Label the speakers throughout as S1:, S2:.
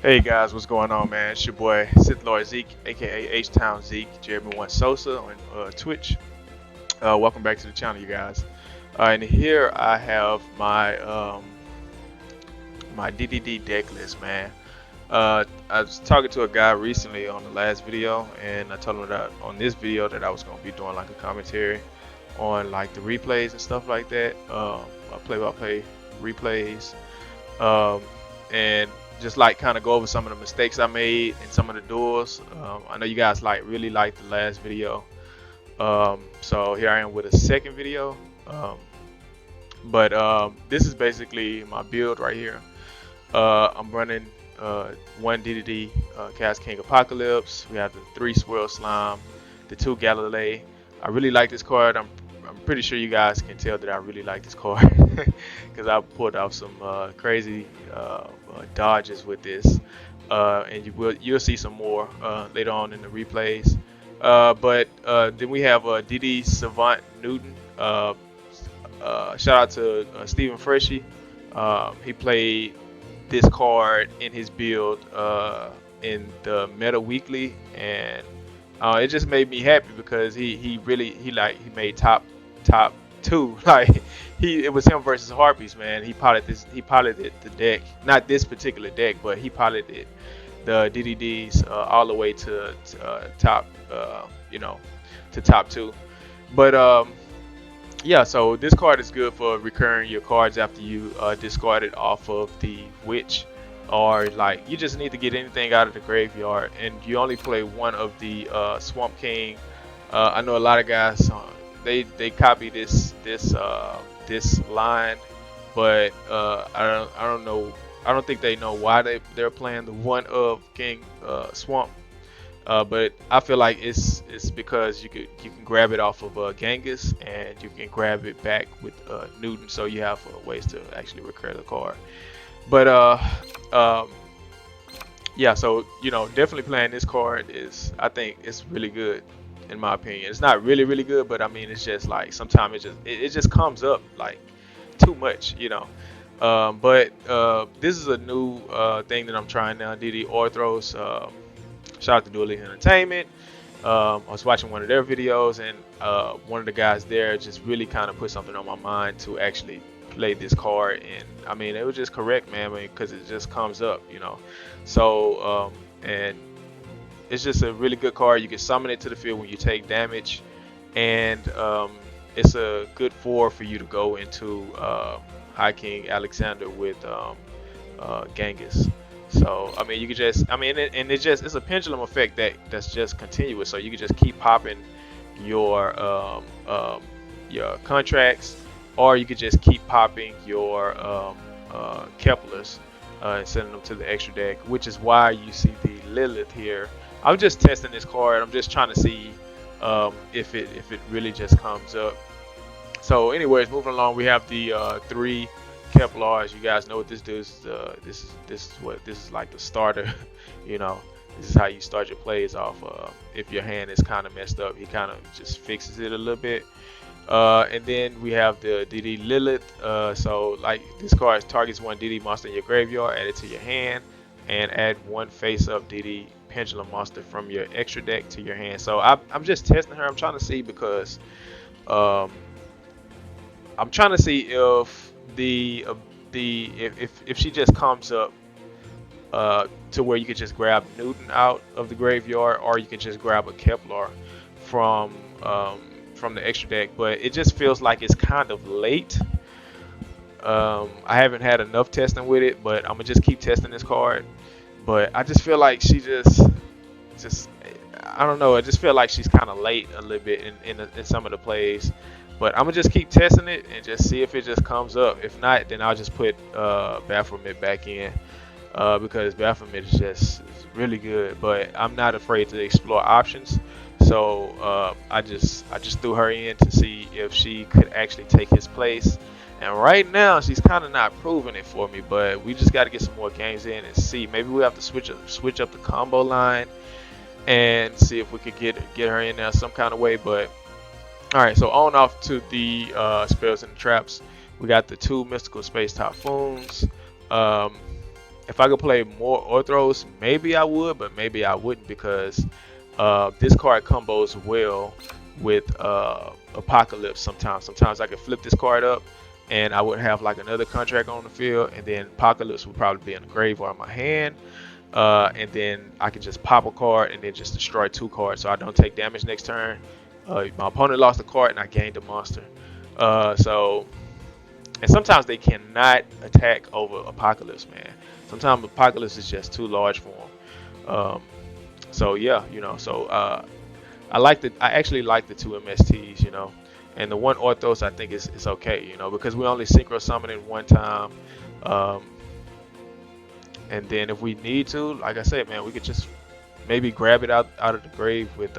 S1: Hey guys, what's going on, man? It's your boy Sith Lord Zeke, aka H Town Zeke, Jeremy One Sosa on Twitch. Welcome back to the channel, you guys. And here I have my DDD deck list, man. I was talking to a guy recently on the last video, and I told him that on this video that I was gonna be doing like a commentary on like the replays and stuff like that, play-by-play replays, um, and just like kind of go over some of the mistakes I made in some of the duels. I know you guys really liked the last video, so here I am with a second video. But this is basically my build right here. I'm running one DDD Cast King Apocalypse. We have the 3 Swirl Slime, the 2 Galilei. I really like this card. I'm pretty sure you guys can tell that I really like this card because I pulled off some crazy dodges with this, and you'll see some more later on in the replays. But then we have DD Savant Newton. Shout out to Stephen Freshy. He played this card in his build in the Meta Weekly, and it just made me happy because he made top 2. Like it was him versus Harpies, man. He piloted the deck, not this particular deck, but he piloted the DDDs all the way to top, to top 2. But yeah, so this card is good for recurring your cards after you discard it off of the witch, or like you just need to get anything out of the graveyard, and you only play one of the Swamp King. I know a lot of guys they copy this line, but I don't know. I don't think they know why they're playing the one of King Swamp. But I feel like it's because you can grab it off of Genghis, and you can grab it back with Newton, so you have ways to actually recur the card. But yeah, so definitely playing this card I think it's really good in my opinion. It's not really good, but I mean it's just like sometimes it just comes up like too much, but this is a new thing that I'm trying now, DD Orthros. Shout out to Duelling Entertainment. I was watching one of their videos, and one of the guys there just really kind of put something on my mind to actually play this card. And I mean, it was just correct, man, because it just comes up, So, and it's just a really good card. You can summon it to the field when you take damage, and it's a good 4 for you to go into High King Alexander with Genghis. So I mean, you could just, it's a pendulum effect that's just continuous. So you can just keep popping your contracts, or you could just keep popping your Keplers and sending them to the extra deck, which is why you see the Lilith here. I'm just testing this card. I'm just trying to see if it really just comes up. So anyways, moving along, we have the 3 Keplars. You guys know what this does. This is like the starter. This is how you start your plays off. If your hand is kind of messed up, he kind of just fixes it a little bit. And then we have the DD Lilith. So like this card targets one DD monster in your graveyard, add it to your hand, and add one face-up DD Pendulum monster from your extra deck to your hand. So I'm just testing her. I'm trying to see because I'm trying to see if if she just comes up to where you could just grab Newton out of the graveyard, or you can just grab a Kepler from the extra deck. But it just feels like it's kind of late. I haven't had enough testing with it, but I'm gonna just keep testing this card. But I just feel like she just I don't know. I just feel like she's kind of late a little bit in some of the plays. But I'm gonna just keep testing it and just see if it just comes up. If not, then I'll just put Baphomet back in because Baphomet is really good. But I'm not afraid to explore options. So I just threw her in to see if she could actually take his place. And right now she's kind of not proving it for me. But we just got to get some more games in and see. Maybe we have to switch up the combo line and see if we could get her in there some kind of way. But alright, so on off to the spells and traps. We got the 2 Mystical Space Typhoons. if I could play more Orthros, maybe I would, but maybe I wouldn't because this card combos well with Apocalypse sometimes. Sometimes I could flip this card up and I would have like another contract on the field, and then Apocalypse would probably be in the grave or in my hand. And then I can just pop a card and then just destroy 2 cards so I don't take damage next turn. My opponent lost a card and I gained a monster. And sometimes they cannot attack over Apocalypse, man. Sometimes Apocalypse is just too large for them. So yeah, I actually like the 2 MSTs, and the 1 Orthos I think is okay, because we only synchro summon it 1 time. And then if we need to, like I said, man, we could just maybe grab it out of the grave with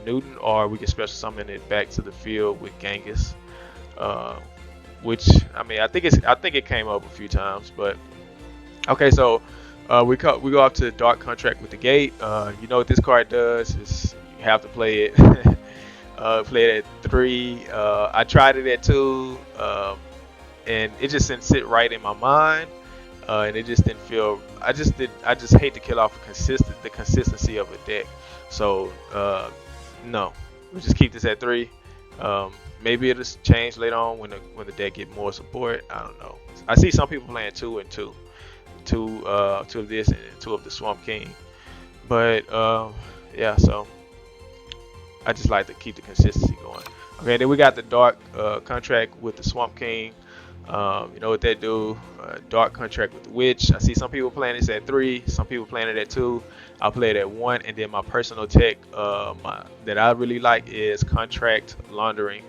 S1: Newton, or we could special summon it back to the field with Genghis. Which I mean, I think it came up a few times, but okay. So we go off to Dark Contract with the Gate. You know what this card does is you have to play it. Play it at 3. I tried it at 2, and it just didn't sit right in my mind. And it just didn't feel. I just hate to kill off the consistency of a deck. So no, we just keep this at 3. Maybe it'll change later on when the deck get more support. I don't know. I see some people playing 2 and 2, 2 of this and 2 of the Swamp King. But yeah, so I just like to keep the consistency going. Okay, then we got the Dark Contract with the Swamp King. You know what they do? Dark Contract with the Witch. I see some people playing this at 3, some people playing it at 2. I'll play it at 1, and then my personal tech that I really like is Contract Laundering.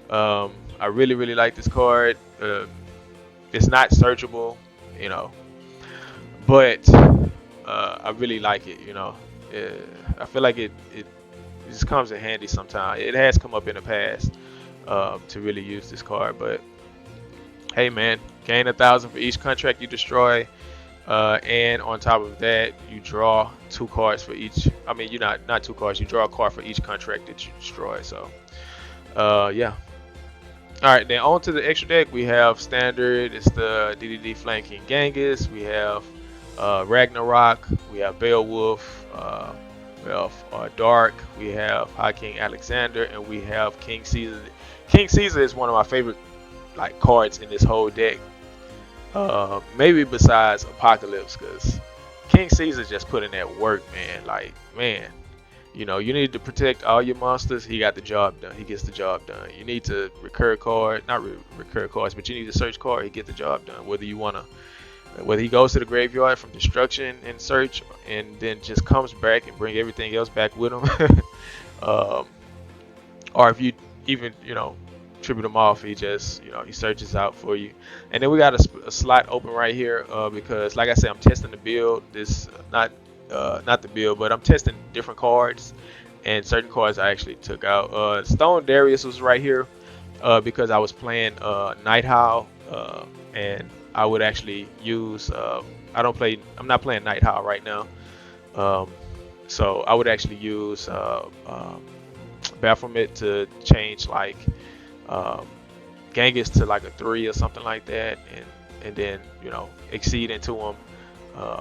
S1: I really like this card. It's not searchable, but I really like it. I feel like it just comes in handy sometimes. It has come up in the past to really use this card, but hey man, gain 1,000 for each contract you destroy, and on top of that, you draw 2 cards for each. I mean, you not 2 cards. You draw a card for each contract that you destroy. So, yeah. All right, then on to the extra deck. We have standard. It's the DDD Flanking Genghis. We have Ragnarok. We have Beowulf. We have Dark. We have High King Alexander, and we have King Caesar. King Caesar is one of my favorite cards in this whole deck, maybe besides Apocalypse, because King Caesar just put in that work, man. You need to protect all your monsters. He got the job done. He gets the job done. You need to recur card, not recur cards, but you need to search card. He get the job done. Whether he goes to the graveyard from destruction and search, and then just comes back and bring everything else back with him, or if you even tribute him off, he just he searches out for you. And then we got a slot open right here because, like I said, I'm testing the build. This not the build, but I'm testing different cards, and certain cards I actually took out. Stone Darius was right here because I was playing Night Howl, and I would actually use I'm not playing Night Howl right now, so I would actually use Baphomet to change Genghis to a 3 or something like that, and then exceed into him,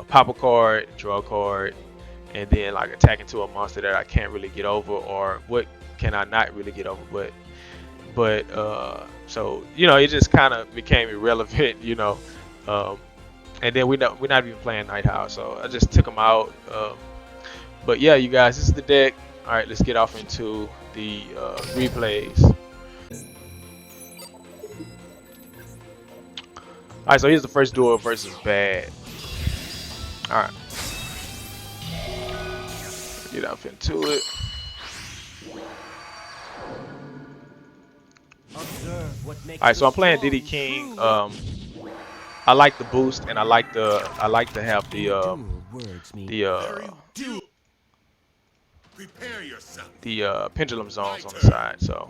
S1: pop a card, draw a card, and then attack into a monster that I can't really get over, or what can I not really get over, but so it just kind of became irrelevant, and then we're not even playing Night Howl, so I just took them out. But yeah, you guys, this is the deck. All right, let's get off into the replays. Alright, so here's the first duel versus Bad. Alright. Get off into it. Alright, so I'm playing Diddy King. I like the boost, and I like to have the pendulum zones on the side. So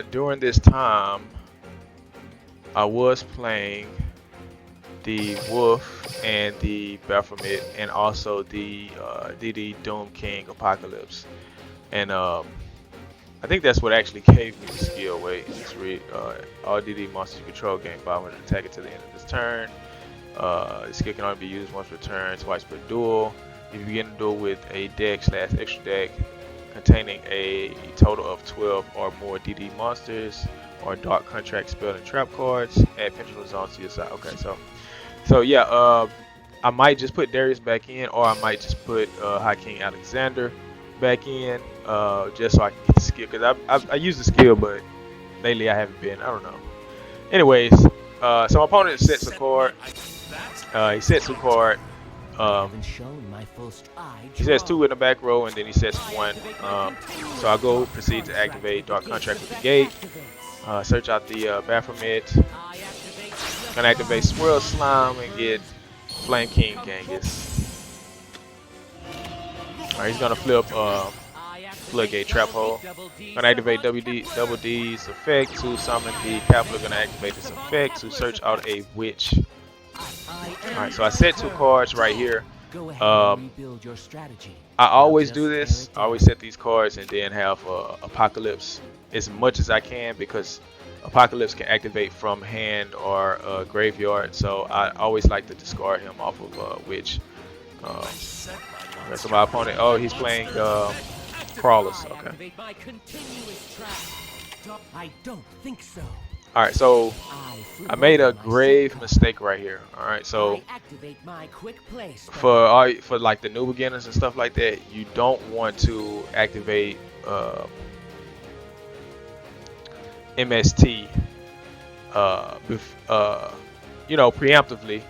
S1: during this time, I was playing the Wolf and the Baphomet, and also the DD Doom King Apocalypse, and I think that's what actually gave me the skill. Wait, let's read. All DD monsters you control gain 500 attack until the end of this turn. This skill can only be used once per turn, twice per duel. If you begin a duel with a deck/extra deck containing a total of 12 or more DD monsters or dark contract spell and trap cards, add pendulum zones to your side. Okay, so yeah, I might just put Darius back in, or I might just put High King Alexander back in, just so I can get the skill. Cause I use the skill, but lately I haven't been. I don't know. Anyways, so my opponent sets a card. He sets a card. He sets 2 in the back row, and then he sets 1. So I go proceed to activate Dark Contract with the gate. Search out the Baphomet. Gonna activate Swirl Slime and get Flame King Genghis. Alright, he's gonna flip Floodgate Trap Hole. Gonna activate Double D's effect to summon the Capital. Gonna activate this effect to search out a Witch. Alright, so I set 2 cards right here. I always do this. I always set these cards and then have Apocalypse as much as I can, because Apocalypse can activate from hand or graveyard. So I always like to discard him off of Witch. So my opponent, oh, he's playing Crawlers. Okay. I don't think so. All right, so I made a grave mistake right here. All right, so for like the new beginners and stuff like that, you don't want to activate MST, you know, preemptively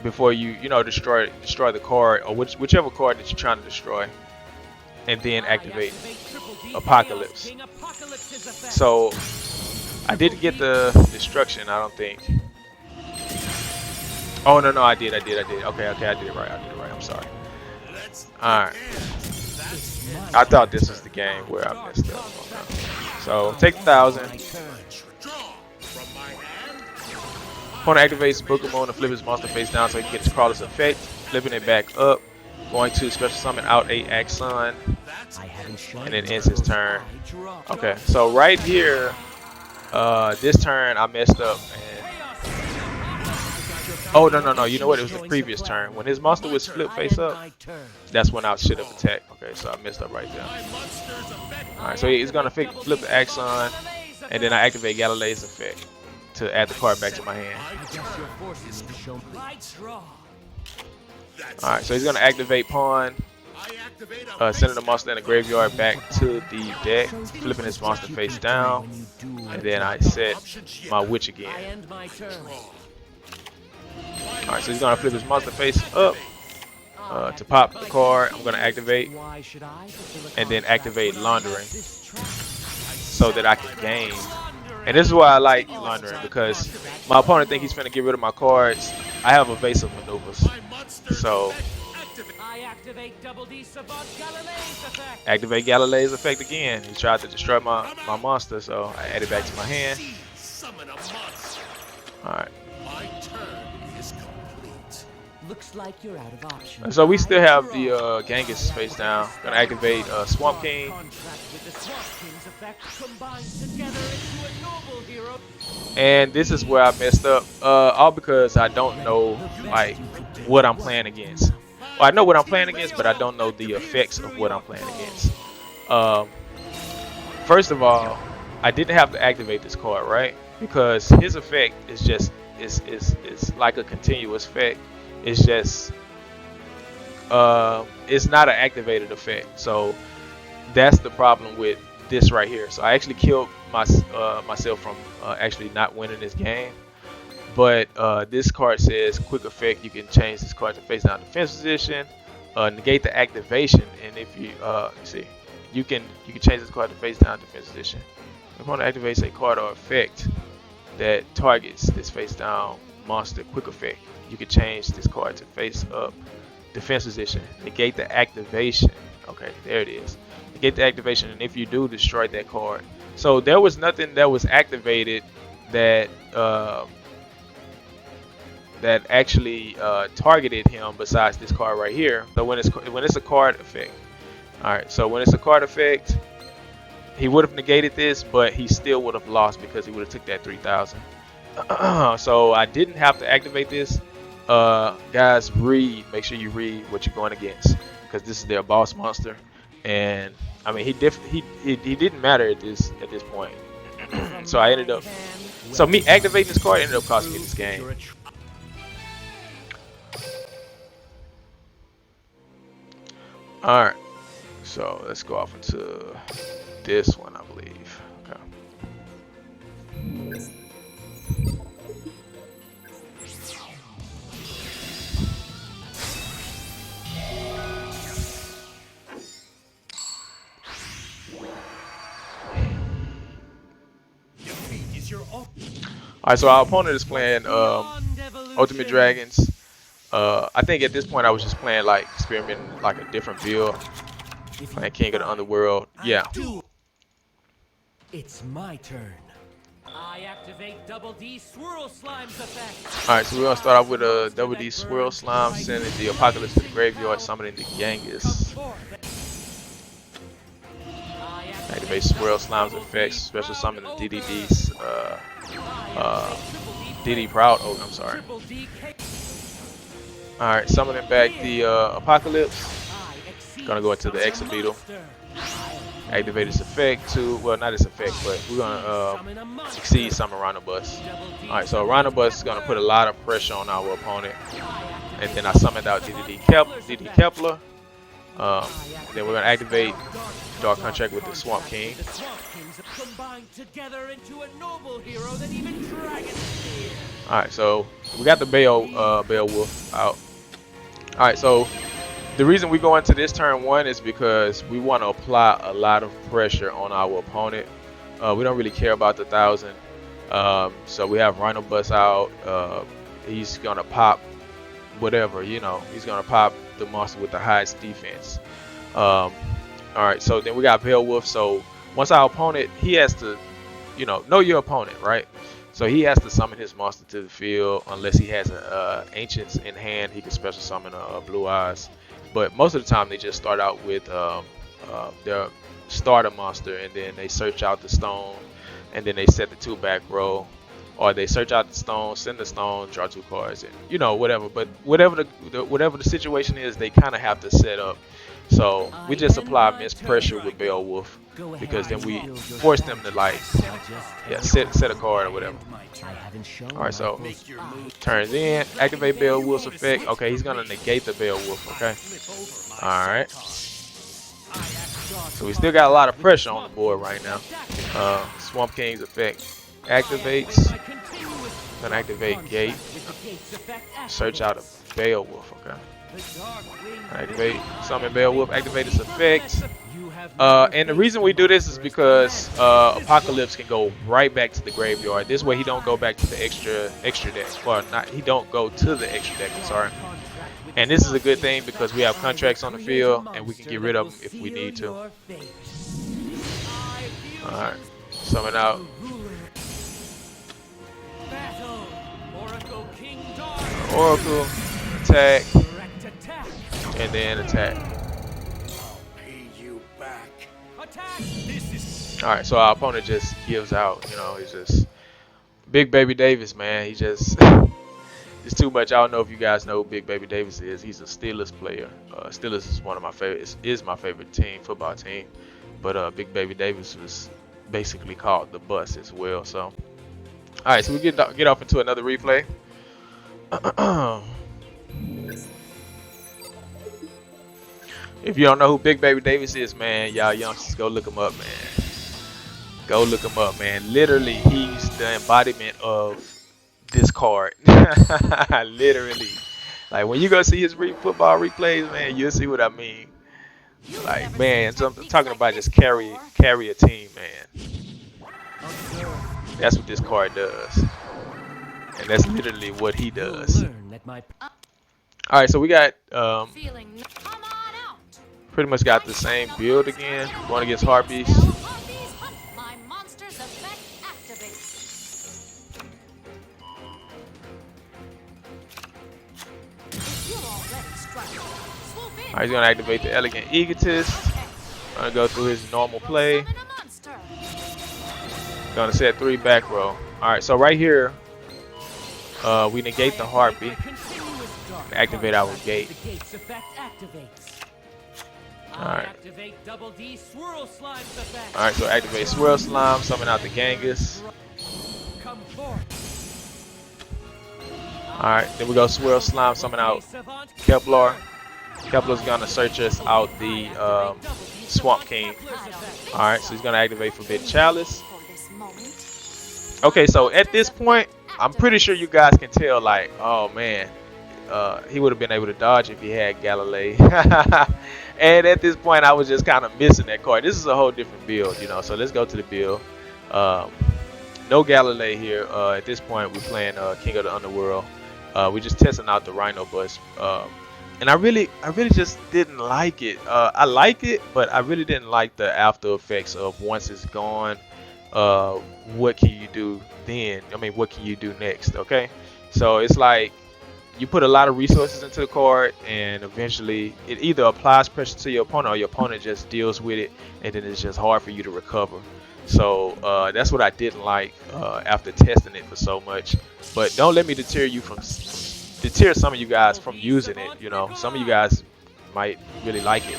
S1: before you destroy the card, or whichever card that you're trying to destroy, and then activate Apocalypse. So I didn't get the destruction, I don't think. Oh no, I did. Okay, I did it right. I'm sorry. All right. I thought this was the game where I messed up. Okay. So take 1,000. Opponent activates Book of Moon and flip his monster face down so he gets Crawler's effect. Flipping it back up. Going to special summon out a Axon. And then ends his turn. Okay, so right here, this turn I messed up. Oh no! You know what? It was the previous turn when his monster was flip face up. That's when I should have attacked. Okay, so I messed up right there. All right, so he's gonna flip the Axon, and then I activate Galilee's effect to add the card back to my hand. All right, so he's gonna activate Pawn, sending the monster in the graveyard back to the deck, flipping his monster face down, and then I set my Witch again. Alright, so he's gonna flip his monster face up to pop the card. I'm gonna activate and then activate Laundering so that I can gain. And this is why I like Laundering, because my opponent think he's finna get rid of my cards. I have evasive maneuvers, so activate Galilee's effect again. He tried to destroy my monster, so I add it back to my hand. Alright. Looks like you're out of options. So we still have the Genghis face down. Gonna activate Swamp King. And this is where I messed up. All because I don't know like what I'm playing against. Well, I know what I'm playing against, but I don't know the effects of what I'm playing against. First of all, I didn't have to activate this card, right? Because his effect is just is like a continuous effect. It's just it's not an activated effect, so that's the problem with this right here. So I actually killed myself from actually not winning this game. But this card says quick effect. You can change this card to face down defense position, negate the activation, and if you see, you can change this card to face down defense position. If one activates a card or effect that targets this face down monster, quick effect, you can change this card to face up defense position, negate the activation. Okay, there it is. Negate the activation, and if you do, destroy that card. So there was nothing that was activated that that actually targeted him besides this card right here. So when it's a card effect, all right. So when it's a card effect, he would have negated this, but he still would have lost because he would have took that 3,000. So I didn't have to activate this. Guys, make sure you read what you're going against, because this is their boss monster, and I mean he didn't matter at this point. So I ended up, so me activating this card ended up costing me this game. All right, so let's go off into this one, I believe. Okay. Alright, so our opponent is playing Ultimate Dragons. I think at this point I was just playing, like, experimenting like a different build. Playing King of the Underworld. Yeah.
S2: It's my turn. I activate Double D Swirl Slime's effect.
S1: Alright, so we're gonna start off with a Double D Swirl Slime, sending the Apocalypse to the graveyard, summoning the Genghis. Activate Swirl Slime's effects, special summon the DDD's DD Proud. Oh, I'm sorry. Alright, summoning back the Apocalypse. Gonna go into the Exabeetle. Activate its effect to, well, not its effect, but we're gonna exceed summon Rhinobus. Alright, so Rhinobus is gonna put a lot of pressure on our opponent. And then I summoned out DD Kepler. Then we're gonna activate Dark Contract with the Swamp King. Alright, so we got the Beowulf out. Alright, so the reason we go into this turn one is because we want to apply a lot of pressure on our opponent. We don't really care about the 1,000. So we have Rhinobus out. He's gonna pop whatever, you know. He's gonna pop the monster with the highest defense. Alright, so then we got Beowulf. So once our opponent, he has to, you know your opponent, right? So he has to summon his monster to the field unless he has Ancients in hand. He can special summon Blue Eyes. But most of the time they just start out with their starter monster, and then they search out the stone, and then they set the 2 back row, or they search out the stone, send the stone, draw 2 cards, and you know, whatever. But whatever the situation is, they kind of have to set up. So we just apply immense pressure with Beowulf, because then we force them to, like, yeah, set a card or whatever. Alright, so turns in, activate Beowulf's effect. Okay, he's gonna negate the Beowulf. Okay. Alright. So we still got a lot of pressure on the board right now. Swamp King's effect activates. Gonna activate Gate. Search out a Beowulf. Okay. Activate, summon Beowulf, activate its effect. And the reason we do this is because Apocalypse can go right back to the graveyard. This way he don't go back to the extra deck. Well, not, he don't go to the extra deck, I'm sorry. And this is a good thing because we have contracts on the field and we can get rid of them if we need to. Alright, summon out. Oracle, attack, and then attack. Alright, so our opponent just gives out, you know. He's just Big Baby Davis, man. He just it's too much. I don't know if you guys know who Big Baby Davis is. He's a Steelers player. Steelers is one of my favorites, is my favorite team, football team. But Big Baby Davis was basically called the bus as well. So alright, so we get off into another replay. If you don't know who Big Baby Davis is, man, y'all youngsters, go look him up, man. Go look him up, man. Literally, he's the embodiment of this card. Literally. Like, when you go see his football replays, man, you'll see what I mean. Like, man, I'm talking about just carry a team, man. That's what this card does. And that's literally what he does. Alright, so we got pretty much got the same build again. Going against Harpies. Alright, he's gonna activate the Elegant Egotist. Gonna go through his normal play. Gonna set 3 back row. Alright, so right here, we negate the Harpy. Activate our gate. Alright. Alright, so activate Swirl Slime, summon out the Genghis. Alright, then we go Swirl Slime, summon out Kepler. Kepler's gonna search us out the Swamp King. Alright, so he's gonna activate Forbidden Chalice. Okay, so at this point, I'm pretty sure you guys can tell, like, oh man, he would have been able to dodge if he had Galilei. And at this point, I was just kind of missing that card. This is a whole different build, you know, so let's go to the build. No Galilei here. At this point, we're playing King of the Underworld. We're just testing out the Rhino Bus. And I really just didn't like it. I like it, but I really didn't like the after effects of once it's gone. What can you do then? I mean, what can you do next? Okay, so it's like you put a lot of resources into the card, and eventually it either applies pressure to your opponent or your opponent just deals with it, and then it's just hard for you to recover. So that's what I didn't like after testing it for so much. But don't let me deter some of you guys from using it. You know, some of you guys might really like it.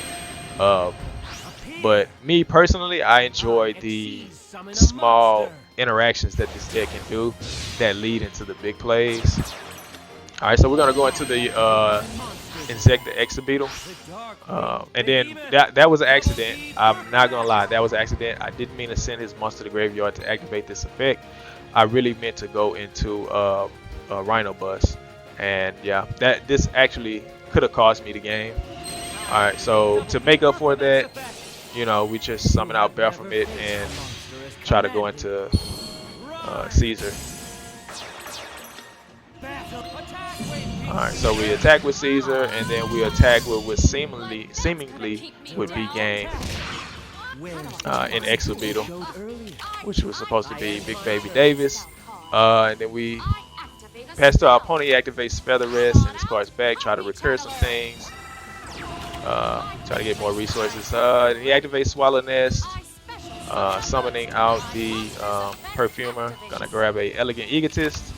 S1: But me personally, I enjoy the small interactions that this deck can do that lead into the big plays. Alright, so we're gonna go into the Insect the Exabeetle. And then that was an accident. I'm not gonna lie, that was an accident. I didn't mean to send his monster to the graveyard to activate this effect. I really meant to go into a Rhino Bus. And yeah, this actually could have cost me the game. Alright, so to make up for that, you know, we just summon out Baphomet and try to go into Caesar. Alright, so we attack with Caesar, and then we attack with seemingly would be game in Exabeetle, which was supposed to be Big Baby Davis. And then we pass to our opponent, he activates Feather Rest, and his card's back, try to recur some things. Try to get more resources. And he activates Swallow Nest, summoning out the Perfumer. Gonna grab a Elegant Egotist.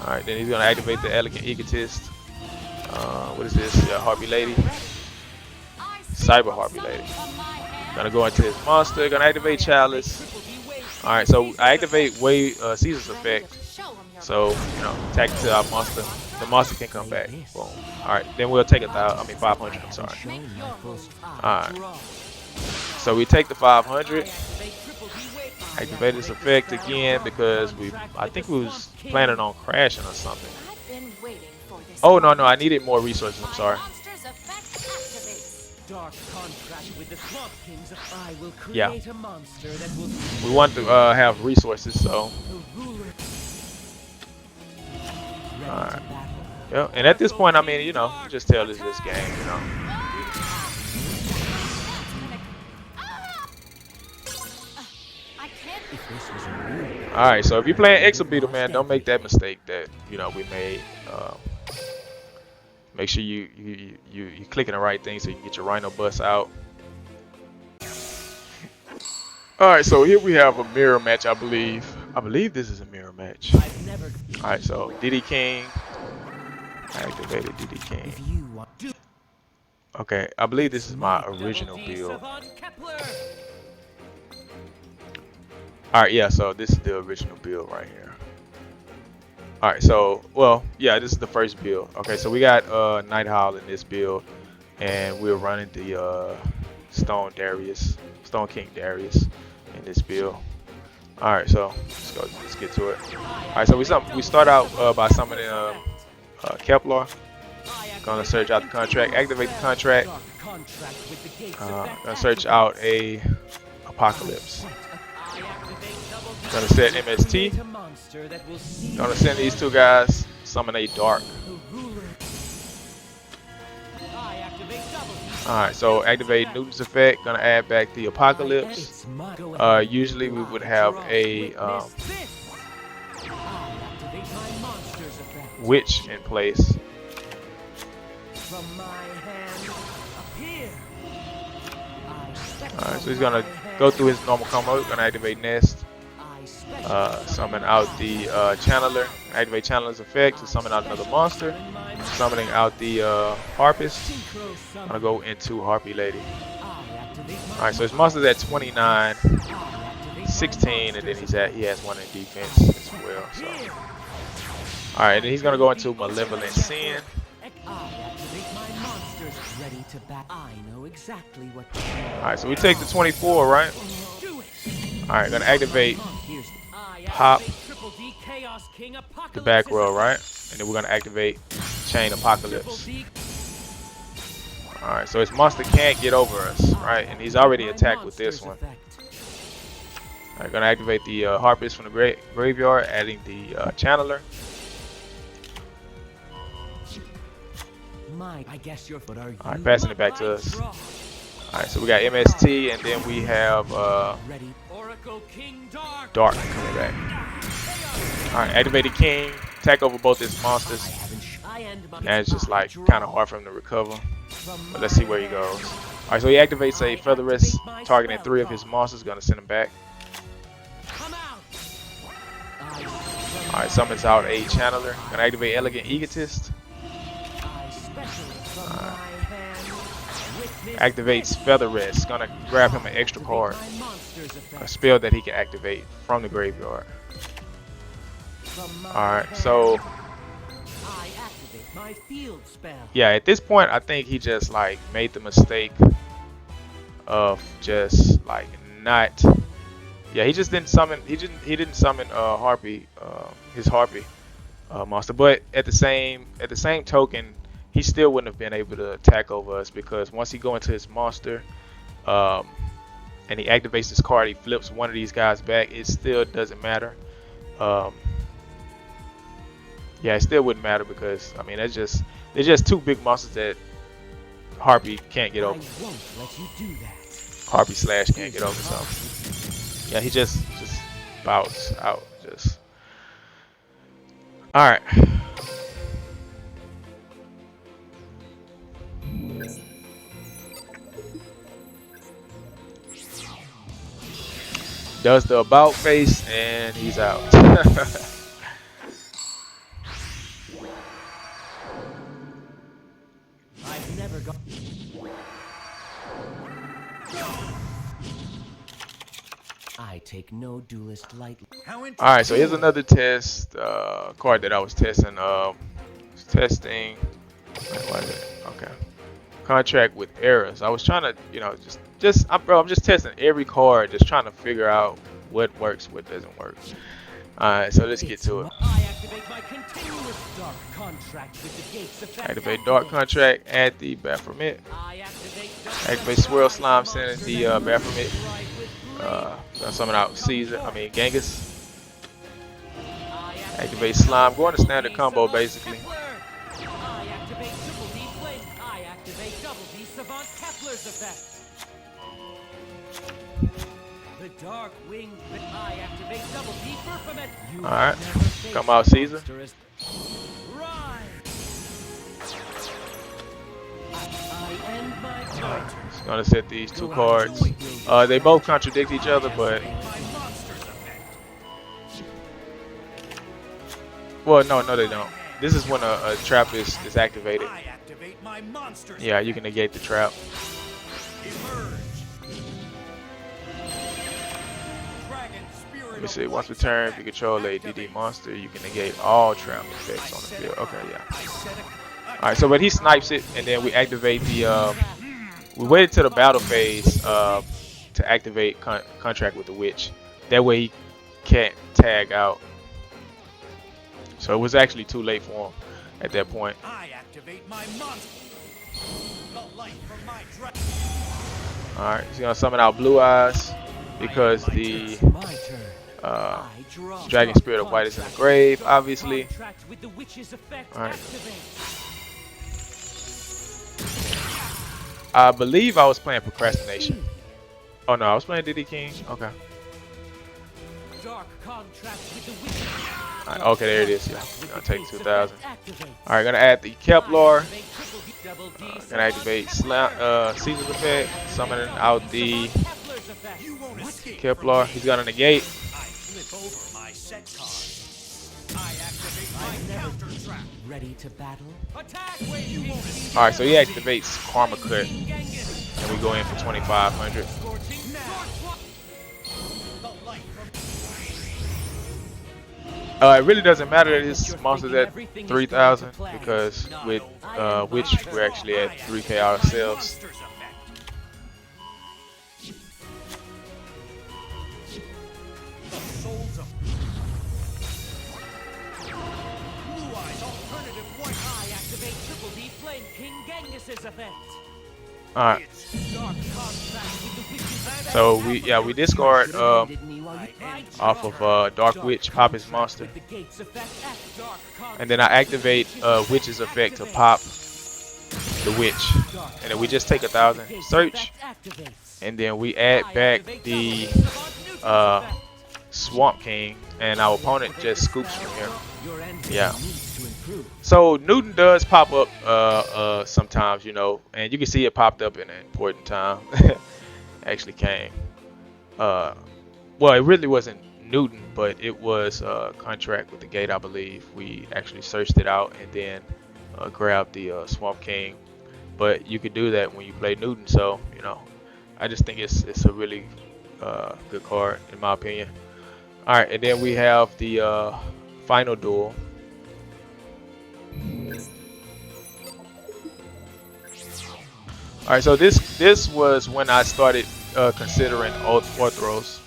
S1: Alright, then he's gonna activate the Elegant Egotist. What is this? Yeah, Harpy Lady. Cyber Harpy Lady. Gonna go into his monster, gonna activate Chalice. Alright, so I activate Caesar's effect. So, you know, attack to our monster. The monster can come back. Boom. Alright, then we'll take 500, I'm sorry. Alright. So we take the 500. Activate this effect again because I think we was planning on crashing or something. Oh no, I needed more resources, I'm sorry. Yeah. We want to have resources, so. Alright. Yeah, and at this point, I mean, you know, just tell this game, you know. Alright, so if you're playing Exabeetle, man, don't make that mistake that, you know, we made. Make sure you clicking the right thing so you can get your Rhino Bus out. Alright, so here we have a mirror match, I believe. I believe this is a mirror match. Alright, so DD King. I activated DD King. Okay, I believe this is my original build. Alright, yeah, so this is the original build right here. Alright, so, well, yeah, this is the first build. Okay, so we got Night Howl in this build, and we're running the Stone King Darius in this build. Alright, so let's get to it. Alright, so we start out by summoning Kepler. Gonna search out the contract, activate the contract. Gonna search out a Apocalypse. Gonna set MST. Gonna send these two guys, summon a Dark. Alright, so activate Newton's effect. Gonna add back the Apocalypse. Usually we would have a Witch in place. Alright, so he's gonna go through his normal combo. He's gonna activate Nest, summon out the Channeler, activate Channeler's effect to summon out another monster, summoning out the Harpist. Gonna go into Harpy Lady. Alright, so his monster's at 29, 16, and then he has one in defense as well. So, alright, and then he's gonna go into Malevolent Sin. Alright, so we take the 24, right? Alright, gonna activate Pop, the back row, right? And then we're gonna activate Chain Apocalypse. Alright, so his monster can't get over us, right? And he's already attacked with this one. Alright, gonna activate the Harpist from the graveyard, adding the Channeler. Alright, passing it back to us. Alright, so we got MST, and then we have Dark coming back. Alright, activate the King, attack over both his monsters. Now it's just like kind of hard for him to recover. But let's see where he goes. Alright, so he activates a Featherless, targeting 3 of his monsters, gonna send him back. Alright, summons out a Channeler, gonna activate Elegant Egotist. Activates Feather Rest, gonna grab him an extra card, a spell that he can activate from the graveyard. Alright, so yeah, at this point I think he just like made the mistake of just like not, yeah, he just didn't summon, he didn't summon Harpy, his Harpy monster, but at the same token, he still wouldn't have been able to attack over us, because once he go into his monster and he activates this card, he flips one of these guys back, it still doesn't matter. Yeah, it still wouldn't matter, because I mean they're just 2 big monsters that Harpy can't get over. Harpy slash can't get over, so yeah, he just bouts out. Just alright. Does the about face, and he's out.
S2: I've never got. I take no duelist lightly.
S1: Alright, so here's another test card that I was testing. Testing. What is it? Okay. Contract with errors. I was trying to, you know, I'm just testing every card, just trying to figure out what works, what doesn't work. Alright, so let's get to it. Activate Dark Contract, add the Baphomet. Activate Swirl Slime, send the Baphomet. Summon out Genghis. Activate Slime, going to standard combo basically. Alright, come out Caesar. Just gonna set these 2 cards. They both contradict each other, but well, no, they don't. This is when a trap is activated. Yeah, you can negate the trap. Let me see. Once per turn, if you control a DD monster, you can negate all trap effects on the field. Okay, yeah. Alright, so but he snipes it, and then we activate the. We waited till the battle phase to activate contract with the witch. That way he can't tag out. So it was actually too late for him at that point. Alright, he's gonna summon out Blue Eyes because the Dragon Spirit of White is in the grave, obviously. Alright. I believe I was playing Procrastination. Oh no, I was playing DD King. Okay.
S2: Dark contract with the witch.
S1: Alright, okay, there it is. Yeah, gonna take 2,000. Alright, gonna add the Kepler. Gonna activate Caesar's effect. Summoning out the Kepler. He's gonna negate.
S2: Ready to battle?
S1: Alright, so he activates Karma Cut. And we go in for 2,500. It really doesn't matter that his monster's at 3,000 because with Witch we're actually at 3K ourselves. Alright. So we discard off of Dark Witch, pop his monster. And then I activate Witch's effect to pop the Witch. And then we just take 1,000 search. And then we add back the Swamp King, and our opponent just scoops from here. Yeah. So Newton does pop up sometimes, you know, and you can see it popped up in an important time. Actually came. Well, it really wasn't Newton, but it was a contract with the gate, I believe. We actually searched it out and then grabbed the Swamp King. But you could do that when you play Newton, so you know, I just think it's a really good card in my opinion. All right, and then we have the final duel. All right, so this was when I started considering Orthros.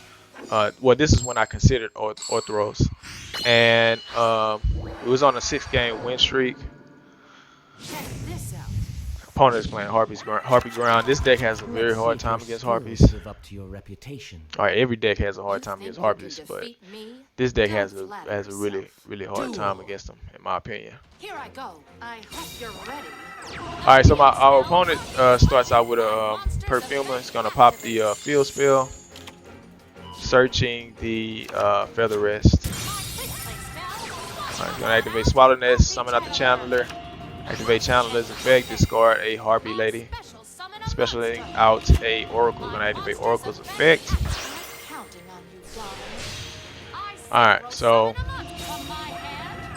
S1: Well, this is when I considered Orthros, and it was on a 6-game win streak. Opponent is playing Harpy ground. This deck has a very hard time against Harpies. Alright, every deck has a hard time against Harpies, but this deck has a really hard time against them, in my opinion.
S3: Here I go. I hope you're ready.
S1: Alright, so our opponent starts out with a Perfumer. It's gonna pop the field spell, searching the Feather Rest. Alright, gonna activate Swallow Nest, summon out the Channeler. Activate Channeler's effect, discard a Harpy Lady. Specialing out a Oracle, gonna activate Oracle's effect. Alright, so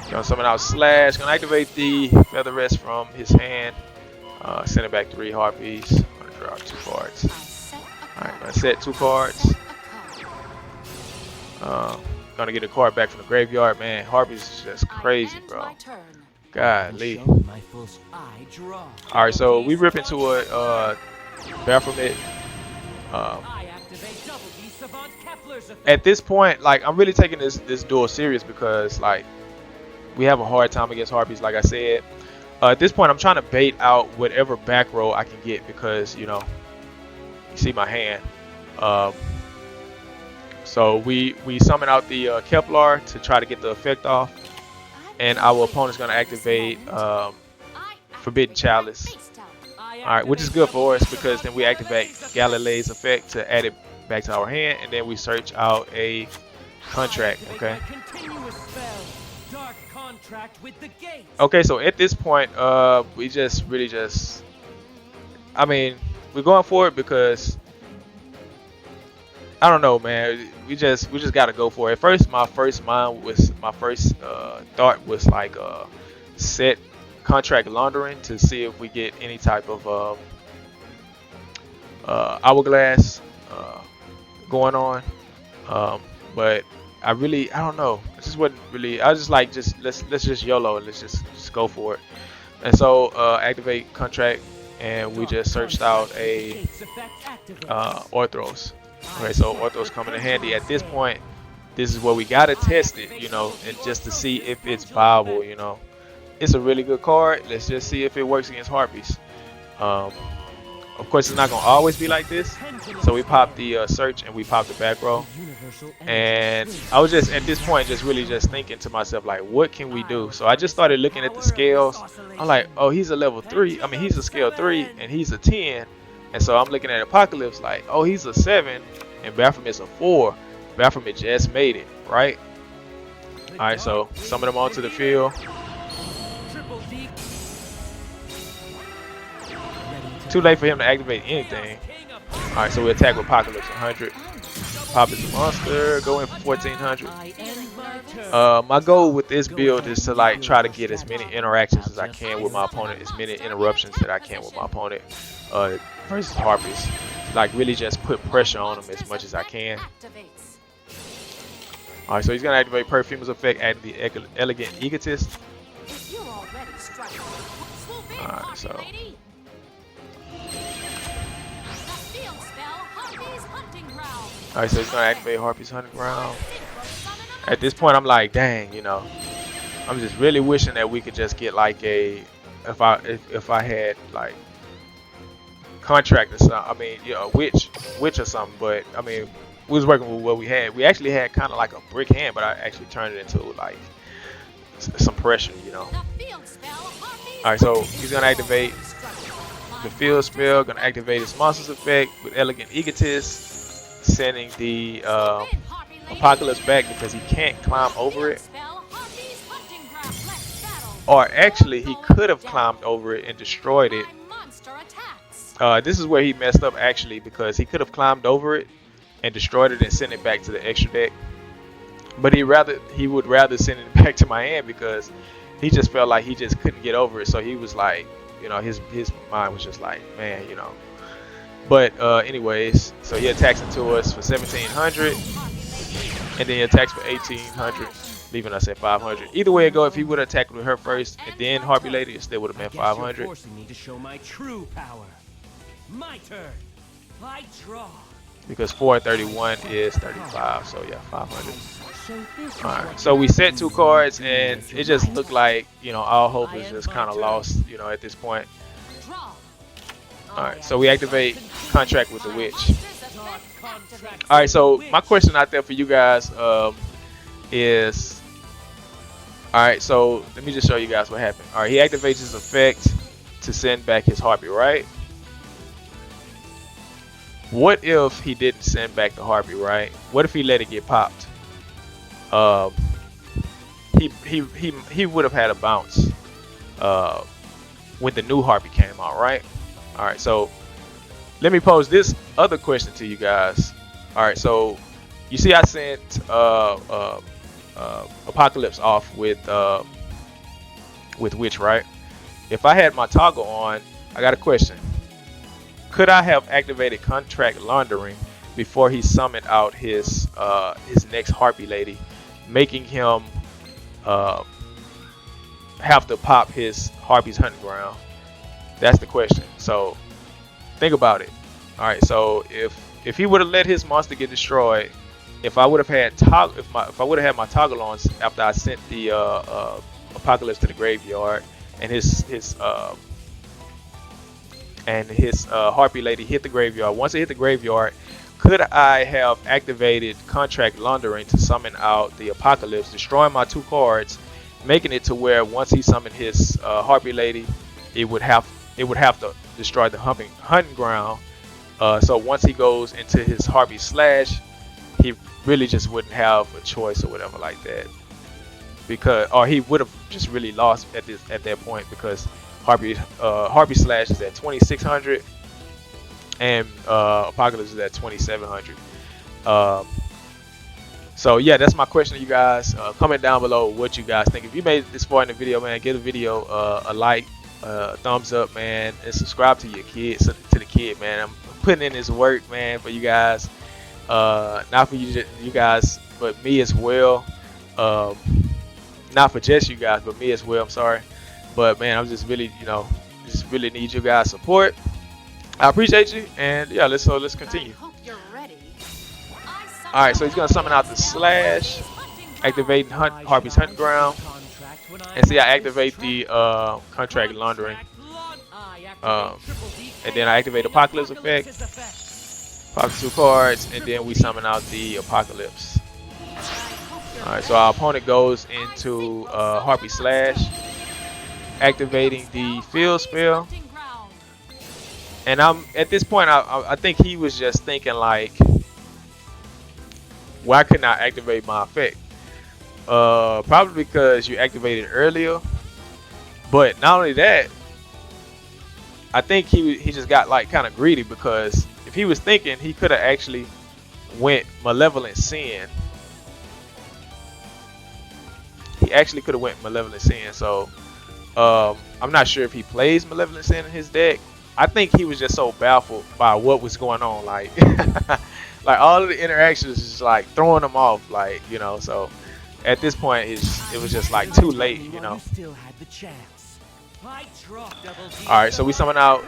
S1: gonna summon out Slash, gonna activate the Feather Rest from his hand. Send it back 3 Harpies. Gonna draw 2 cards. Alright, gonna set 2 cards. Gonna get a card back from the graveyard. Man, Harpies is just crazy, bro. Golly. Alright, so we rip into a Baphomet. At this point, like, I'm really taking this duel serious because, like, we have a hard time against Harpies, like I said. At this point, I'm trying to bait out whatever back row I can get because, you know, you see my hand. So we summon out the Kepler to try to get the effect off. And our opponent's going to activate Forbidden Chalice. Alright, which is good for us because then we activate Galilee's effect to add it back to our hand. And then we search out a contract, okay? Okay, so at this point, we just really just... I mean, we're going for it because... I don't know, man. We just gotta go for it. At first, my first thought was like set contract laundering to see if we get any type of hourglass going on. But I don't know. It just wasn't really. I was just like, let's just YOLO and let's just go for it. And so activate contract, and we just searched out a Orthros. Okay, so Orthros coming in handy. At this point, this is where we gotta test it, you know, and just to see if it's viable, you know. It's a really good card. Let's just see if it works against Harpies. Of course, it's not gonna always be like this. So we pop the search and we pop the back row. And I was just at this point just really just thinking to myself, like, what can we do? So I just started looking at the scales. I'm like, oh, he's a level 3. I mean, he's a scale 3 and he's a 10. And so I'm looking at Apocalypse like, oh, he's a 7 and Baphomet's a 4. Baphomet just made it, right? Alright, so summon them onto the field.
S2: Triple D.
S1: Too late for him to activate anything. Alright, so we attack with Apocalypse 100. Pop is a monster, go in for 1400. My goal with this build is to like try to get as many interactions as I can with my opponent, as many interruptions that I can with my opponent versus Harpies. Like really just put pressure on him as much as I can. Alright, so he's gonna activate Perfume's effect at the Elegant Egotist. Alright, so alright, so he's gonna activate Harpy's Hunting Ground. At this point, I'm like, dang, you know, I'm just really wishing that we could just get like a, if I had like contract or something. I mean, you know, witch or something. But I mean, we was working with what we had. We actually had kind of like a brick hand, but I actually turned it into like some pressure, you know. All right, so he's gonna activate the field spell. Gonna activate his monster's effect with Elegant Egotist, sending the Apocalypse back because he can't climb over it. Or actually, he could have climbed over it and destroyed it. This is where he messed up actually, because he could have climbed over it and destroyed it and sent it back to the extra deck. But he would rather send it back to my hand because he just felt like he just couldn't get over it. So he was like, you know, his mind was just like, man, you know. But anyways, so he attacks into us for 1700, and then he attacks for 1800, leaving us at 500. Either way it go, if he would have attacked with her first and then Harpy Lady, it still would have been 500.
S2: Forcing me to show my true power. My turn. I draw.
S1: Because 4 and 31 is 35, so yeah, 500. Alright, so we set 2 cards, and it just looked like, you know, all hope is just kind of lost, you know, at this point. Alright, so we activate Contract with the Witch. Alright, so my question out there for you guys is, alright, so let me just show you guys what happened. Alright, he activates his effect to send back his Harpy, right? What if he didn't send back the Harpy, right? What if he let it get popped? He would have had a bounce when the new Harpy came out, right? All right, so let me pose this other question to you guys. All right, so you see I sent Apocalypse off with Witch, right? If I had my toggle on, I got a question. Could I have activated Contract Laundering before he summoned out his next Harpy Lady, making him have to pop his Harpy's Hunting Ground? That's the question. So think about it. All right. So if he would have let his monster get destroyed, if I would have had if I would have had my toggle on after I sent the Apocalypse to the graveyard, and his Harpy Lady hit the graveyard. Once it hit the graveyard, could I have activated Contract Laundering to summon out the Apocalypse, destroying my 2 cards, making it to where once he summoned his Harpy Lady, it would have to destroy the hunting ground. So once he goes into his Harpy Slash, he really just wouldn't have a choice or whatever like that, or he would have just really lost at that point, because Harpy Slash is at 2600 and Apocalypse is at 2700. So yeah, that's my question to you guys. Comment down below what you guys think. If you made it this far in the video, man, give the video a like, thumbs up, man, and subscribe to your kids, to the kid, man. I'm putting in this work, man, for you guys. Not for you guys, but me as well. Not for just you guys, but me as well. I'm sorry. But man, I'm just really, you know, just really need you guys' support. I appreciate you, and yeah, let's continue. All right, so he's gonna summon out the Slash, activating Harpy's Hunting Ground, and see I activate the Contract Laundering, and then I activate Apocalypse effect, pop 2 cards, and then we summon out the Apocalypse. All right, so our opponent goes into Harpy Slash, activating the field spell, and I'm at this point I think he was just thinking like, why couldn't I activate my effect? Probably because you activated earlier. But not only that, I think he just got like kind of greedy, because if he was thinking, he could have actually went Malevolent Sin. He actually could have went Malevolent Sin. So I'm not sure if he plays Malevolent Sin in his deck. I think he was just so baffled by what was going on, like like all of the interactions is like throwing him off, like, you know. So at this point, it was just like too late, you know. Alright, so we summon out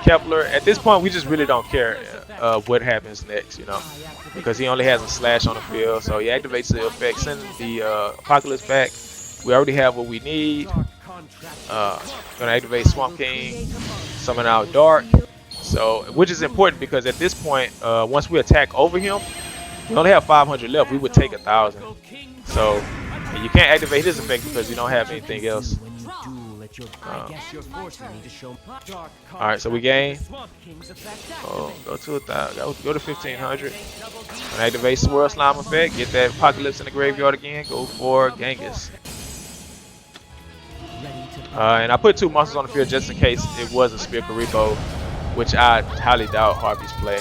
S1: Kepler. At this point, we just really don't care what happens next, you know, because he only has a slash on the field. So he activates the effect, sends the Apocalypse back. We already have what we need. Gonna activate Swamp King, summon out Dark. So, which is important because at this point, once we attack over him, we only have 500 left. We would take 1,000. So you can't activate his effect because you don't have anything else. Alright, so we gain. Go to 1,000. Go to 1,500. And activate Swirl Slime effect. Get that Apocalypse in the graveyard again. Go for Genghis. And I put 2 monsters on the field just in case it was a Spear Karibo, which I highly doubt Harpy's play.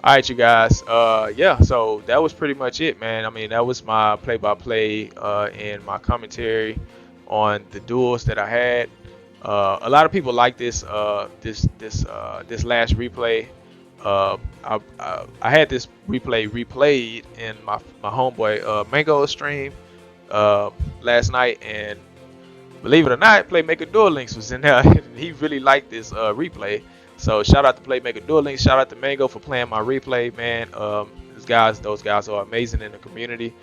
S1: Alright, you guys. Yeah, so that was pretty much it, man. I mean, that was my play-by-play and my commentary on the duels that I had. A lot of people like this this last replay. I had this replay replayed in my homeboy Mango stream last night, and believe it or not, Playmaker Duel Links was in there. He really liked this replay. So shout out to Playmaker Duel Links. Shout out to Mango for playing my replay, man. Those guys are amazing in the community.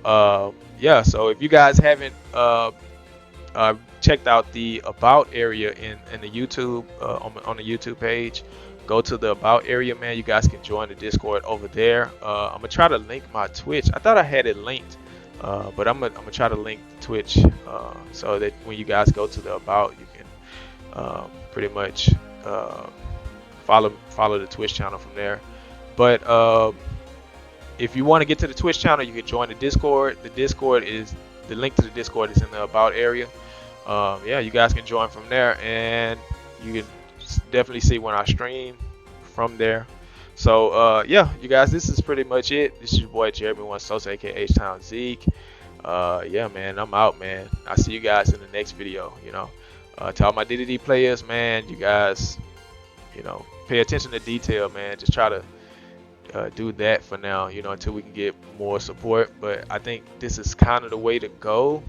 S1: Yeah, so if you guys haven't checked out the About area in the YouTube on the YouTube page, go to the About area, man. You guys can join the Discord over there. I'm gonna try to link my Twitch. I thought I had it linked, but I'm gonna try to link Twitch so that when you guys go to the About, you can pretty much follow the Twitch channel from there. But if you want to get to the Twitch channel, you can join the Discord. The link to the Discord is in the About area. Yeah, you guys can join from there, and you can definitely see when I stream from there. So yeah, you guys, this is pretty much it. This is your boy Jeremy One Sosa, aka H-Town Zeke. Yeah, man, I'm out, man. I'll see you guys in the next video. You know, to all my DDD players, man, you guys, you know, pay attention to detail, man. Just try to do that for now, you know, until we can get more support. But I think this is kind of the way to go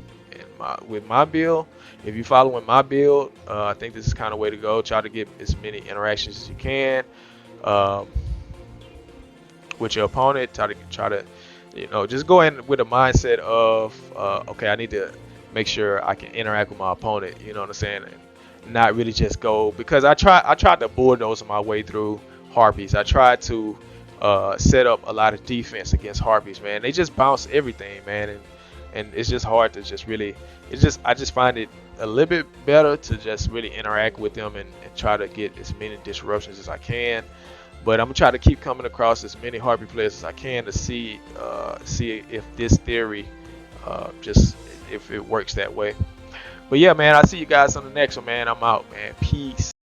S1: with my build. If you following my build, I think this is kind of the way to go. Try to get as many interactions as you can with your opponent. Try to, you know, just go in with a mindset of okay, I need to make sure I can interact with my opponent. You know what I'm saying? And not really just go, because I tried to bulldoze my way through Harpies. I tried to set up a lot of defense against Harpies, man. They just bounce everything, man, and it's just hard to just really. I just find it a little bit better to just really interact with them and try to get as many disruptions as I can. But I'm gonna try to keep coming across as many Harpy players as I can to see if this theory just if it works that way. But yeah, man, I'll see you guys on the next one, man. I'm out, man. Peace.